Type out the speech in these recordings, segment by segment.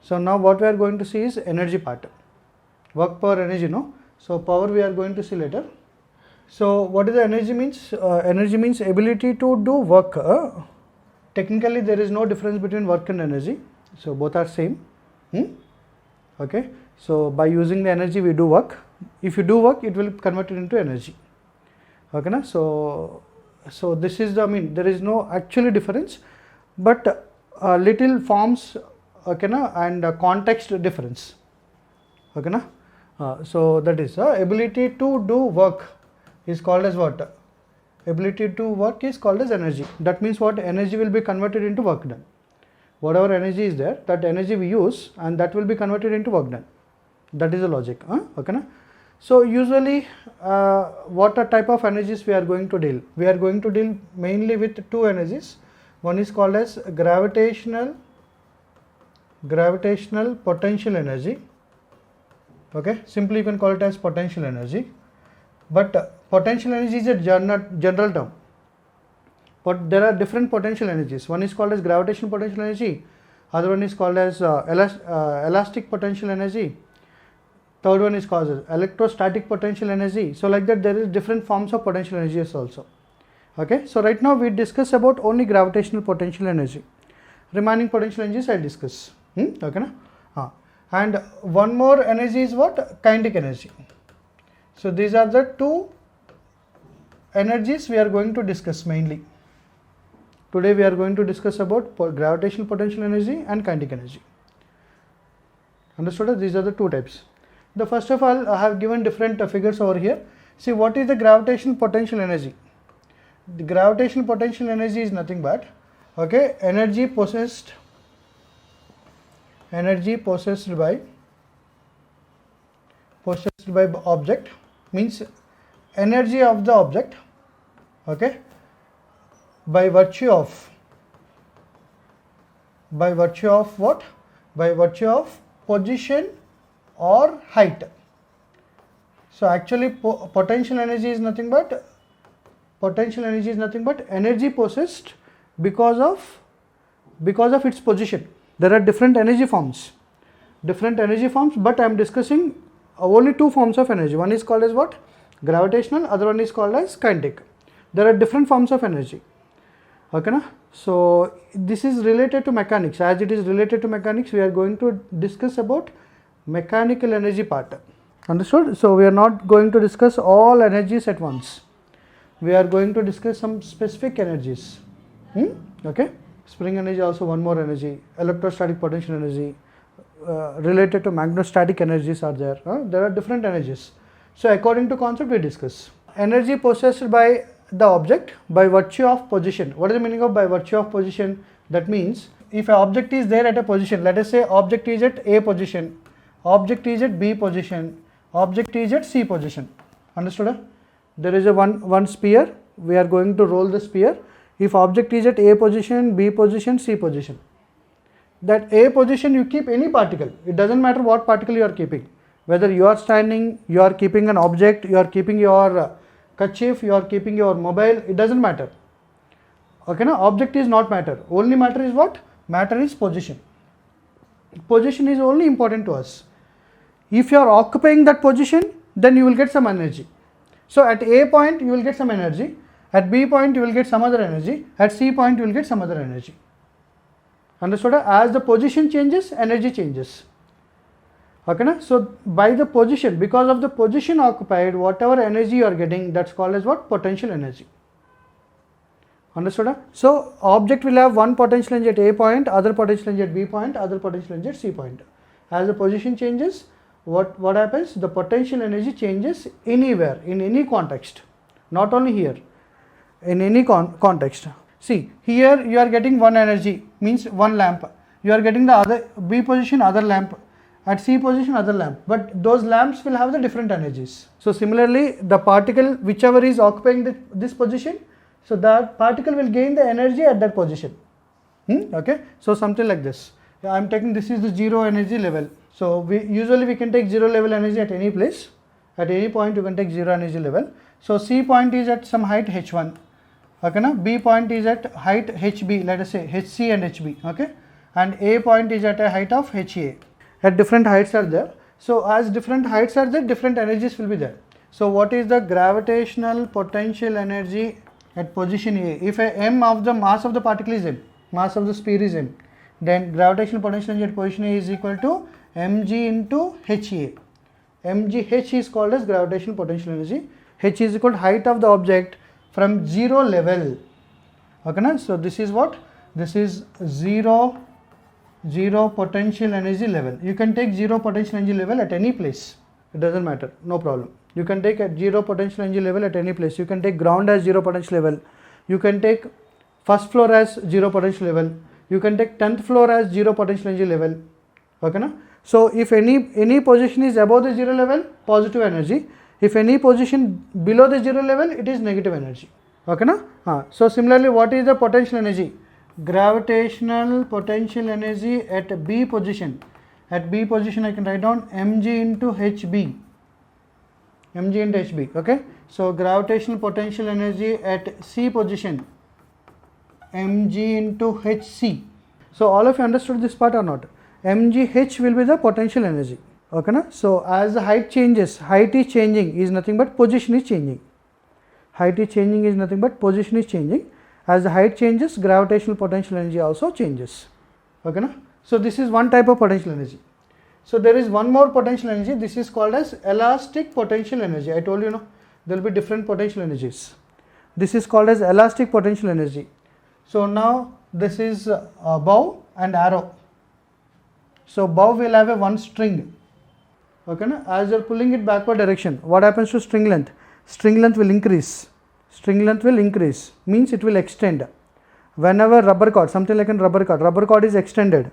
So now what we are going to see is energy part, work power energy, no. So power we are going to see later. So what is the energy means? Energy means ability to do work. Technically there is no difference between work and energy, so both are same. Okay, so by using the energy we do work. If you do work, it will convert it into energy. Okay, na? So this is the, I mean, there is no actually difference, but little forms, okay, na, and context difference. Okay, na? So that is ability to do work is called as what? Ability to work is called as energy. That means what? Energy will be converted into work done. Whatever energy is there, that energy we use, and that will be converted into work done. That is the logic. Okay, na? So usually what type of energies we are going to deal? We are going to deal mainly with two energies. One is called as gravitational potential energy. Okay, simply you can call it as potential energy, but potential energy is a general term. But there are different potential energies. One is called as gravitational potential energy, other one is called as elastic potential energy, third one is called as electrostatic potential energy. So like that, there is different forms of potential energies also. Okay, so right now we discuss about only gravitational potential energy. Remaining potential energies I discuss. Okay, na? And one more energy is what? Kinetic energy. So these are the two energies we are going to discuss mainly. Today we are going to discuss about gravitational potential energy and kinetic energy. Understood? These are the two types. The first of all, I have given different figures over here. See, what is the gravitational potential energy? The gravitational potential energy is nothing but, okay, energy possessed by object, means energy of the object, okay, by virtue of what? By virtue of position or height. So actually potential energy is nothing but energy possessed because of its position. There are different energy forms, but I am discussing only two forms of energy. One is called as what? Gravitational, other one is called as kinetic. There are different forms of energy. Okay, na? So this is related to mechanics. As it is related to mechanics, we are going to discuss about mechanical energy part. Understood? So we are not going to discuss all energies at once. We are going to discuss some specific energies. Okay, spring energy also one more energy, electrostatic potential energy, related to magnetostatic energies are there. There are different energies. So according to concept we discuss. Energy possessed by the object by virtue of position. What is the meaning of by virtue of position? That means if an object is there at a position, let us say object is at A position, object is at B position, object is at C position. Understood? There is a one sphere, we are going to roll the sphere. If object is at A position, B position, C position, that A position you keep any particle, it doesn't matter what particle you are keeping, whether you are standing, you are keeping an object, you are keeping your kerchief, you are keeping your mobile, it doesn't matter. Okay, now object is not matter, only matter is what? Matter is position. Position is only important to us. If you are occupying that position, then you will get some energy. So at A point you will get some energy, at B point you will get some other energy, at C point you will get some other energy. Understood? As the position changes, energy changes. Okay, na? So by the position, because of the position occupied, whatever energy you are getting, that's called as what? Potential energy. Understood? So object will have one potential energy at A point, other potential energy at B point, other potential energy at C point. As the position changes, what happens? The potential energy changes anywhere, in any context, not only here, in any context. See, here you are getting one energy, means one lamp, you are getting the other B position, other lamp, at C position, other lamp, but those lamps will have the different energies. So similarly, the particle whichever is occupying this position, so that particle will gain the energy at that position. Okay, so something like this. I am taking, this is the zero energy level. So we usually can take zero level energy at any place, at any point you can take zero energy level. So C point is at some height h1, okay, na? B point is at height hb, let us say hc and hb, okay, and A point is at a height of HA. At different heights are there. So as different heights are there, different energies will be there. So what is the gravitational potential energy at position A? If a m of the mass of the particle is m, mass of the sphere is m, then gravitational potential energy at position A is equal to mg into HA. mgh is called as gravitational potential energy. H is equal to height of the object from zero level. Okay, na? So this is what? This is zero potential energy level. You can take zero potential energy level at any place. It doesn't matter, no problem. You can take at zero potential energy level at any place. You can take ground as zero potential level. You can take first floor as zero potential level. You can take 10th floor as zero potential energy level. Okay, na? So if any position is above the zero level, positive energy. If any position below the zero level, it is negative energy. Okay, na? So similarly, what is the potential energy? Gravitational potential energy at B position. At B position, I can write down mg into hb. mg into hb. Okay. So gravitational potential energy at C position, mg into hc. So all of you understood this part or not? mgh will be the potential energy. Okay, na? So as the height changes, height is changing is nothing but position is changing. Height is changing is nothing but position is changing. As the height changes, gravitational potential energy also changes. Okay, na? So this is one type of potential energy. So there is one more potential energy. This is called as elastic potential energy. I told you, no, there will be different potential energies. This is called as elastic potential energy. So now this is a bow and arrow. So bow will have a one string. Okay, na? As you are pulling it backward direction, what happens to string length? String length will increase. String length will increase, means it will extend. Whenever rubber cord, something like a rubber cord is extended.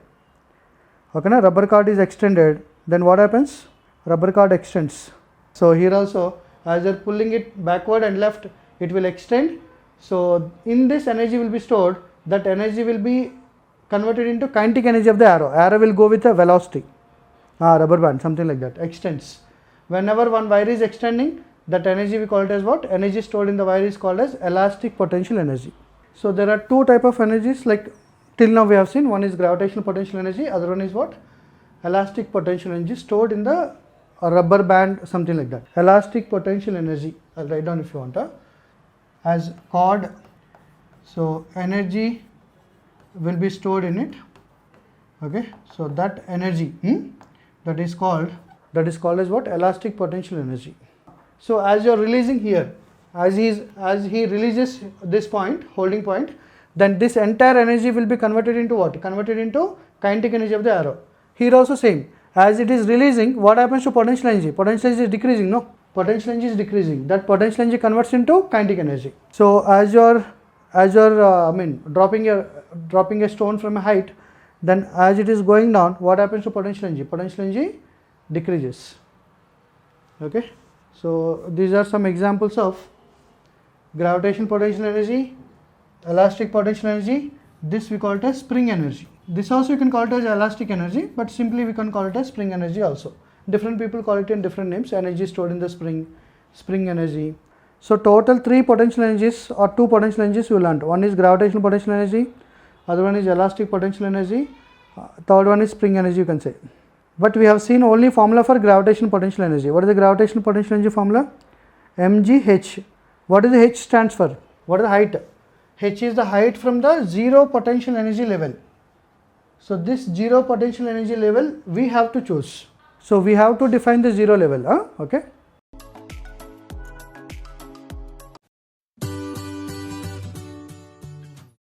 Okay, na? Rubber cord is extended, then what happens? Rubber cord extends. So here also, as you are pulling it backward and left, it will extend. So in this energy will be stored. That energy will be converted into kinetic energy of the arrow. Arrow will go with a velocity. Rubber band, something like that, extends. Whenever one wire is extending, that energy we call it as what? Energy stored in the wire is called as elastic potential energy. So there are two type of energies, like till now we have seen. One is gravitational potential energy, other one is what? Elastic potential energy stored in the rubber band, something like that. Elastic potential energy, I'll write down if you want, as cord. So energy will be stored in it. Okay, so that energy that is called as what? Elastic potential energy. So as you are releasing here, as he releases this point, holding point, then this entire energy will be converted into what? Converted into kinetic energy of the arrow. Here also same. As it is releasing, what happens to potential energy? Potential energy is decreasing, no? Potential energy is decreasing. That potential energy converts into kinetic energy. So as you're dropping a stone from a height, then as it is going down, what happens to potential energy? Potential energy decreases. Okay. So these are some examples of gravitational potential energy, elastic potential energy. This we call it as spring energy. This also you can call it as elastic energy, but simply we can call it as spring energy also. Different people call it in different names. Energy stored in the spring energy. So total 3 potential energies or 2 potential energies you learned. One is gravitational potential energy, other one is elastic potential energy, third one is spring energy, you can say. But we have seen only formula for gravitational potential energy. What is the gravitational potential energy formula? mgh. What is the h stands for? What is the height? H is the height from the zero potential energy level. So this zero potential energy level we have to choose. So we have to define the zero level. Okay.